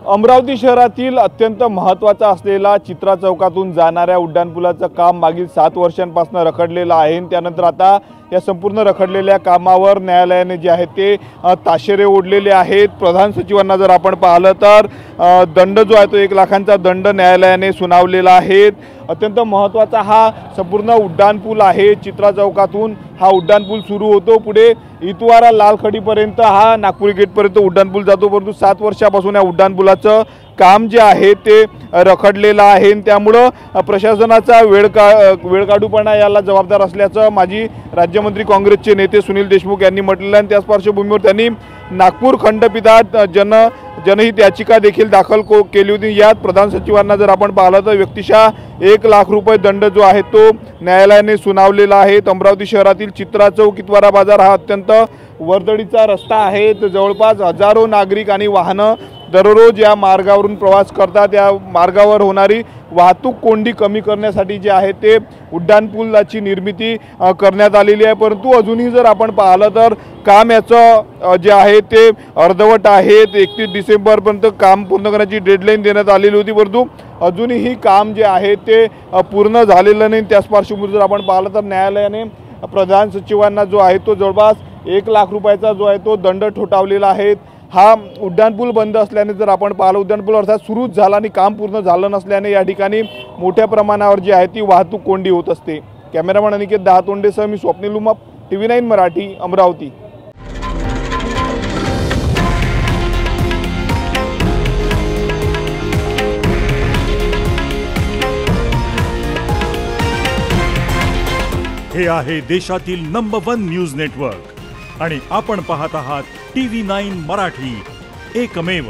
अमरावती शहरातील अत्यंत महत्त्वाचा असलेला चित्रा चौकातून जाणाऱ्या उड्डाणपुलाचं काम मागील 7 वर्षांपासून रखडलेलं आहे। त्यानंतर आता या संपूर्ण रखडलेल्या कामावर न्यायालयाने जे आहे ते ताशेरे ओढलेले आहेत। प्रधान सचिवांना जर आपण पाहिलं तर दंड जो आहे तो 1 लाखांचा दंड न्यायालयाने सुनावलेला आहे। अत्यंत महत्त्वाचा हा संपूर्ण उड्डाणपूल आहे। चित्रा चौकातून हा उड्डाणपूल सुरू होतो, पुढे इतवारा लालखडीपर्यंत हा नागपुरी गेटपर्यंत उड्डाणपूल जातो। परंतु 7 वर्षापासून या उड्डाणपुलाचं काम जे आहे ते रखडलेलं आहे। त्यामुळे प्रशासनाचा वेळकाढूपणा याला जबाबदार असल्याचं माजी राज्यमंत्री काँग्रेसचे नेते सुनील देशमुख यांनी म्हटलेलं आहे। त्याच पार्श्वभूमीवर त्यांनी नागपूर खंडपीठात जनहित याचिका देखील दाखल केली होती। यात प्रधान सचिवांना जर आपण पाहिलं तर व्यक्तिशः 1 लाख रुपये दंड जो आहे तो न्यायालयाने सुनावलेला आहे। अमरावती शहरातील चित्रा चौक इतवारा बाजार हा अत्यंत वर्दळीचा रस्ता आहे। जवळपास हजारो नागरिक आणि वाहनं दररोज या मार्गावरून प्रवास करतात। या मार्गावर होणारी वाहतूक कोंडी कमी करण्यासाठी जे आहे ते उड्डाणपुलाची निर्मिती करण्यात आलेली आहे। परंतु अजूनही जर आपण पाहिलं तर काम याचं जे आहे ते अर्धवट आहे। 31 डिसेंबरपर्यंत काम पूर्ण करण्याची डेडलाईन देण्यात आलेली होती, परंतु अजूनही काम जे आहे ते पूर्ण झालेलं नाही। त्याच पार्श्वभूमीवर जर आपण पाहिलं तर न्यायालयाने प्रधान सचिवांना जो आहे तो जवळपास 1 लाख रुपयाचा जो आहे तो दंड ठोठावलेला आहे। हा उड्डाणपूल बंद असल्याने जर आपण पाहिलं उड्डाणपूल अर्थात सुरूच झाला आणि काम पूर्ण झालं नसल्याने या ठिकाणी मोठ्या प्रमाणावर जी आहे ती वाहतूक कोंडी होत असते। कॅमेरामॅन अनिकेत दहातोंडेसह मी स्वप्नील उमाप, TV9 मराठी, अमरावती। हे आहे देशातील नंबर 1 न्यूज नेटवर्क आणि आपण पाहत आहात TV9 मराठी, एकमेव।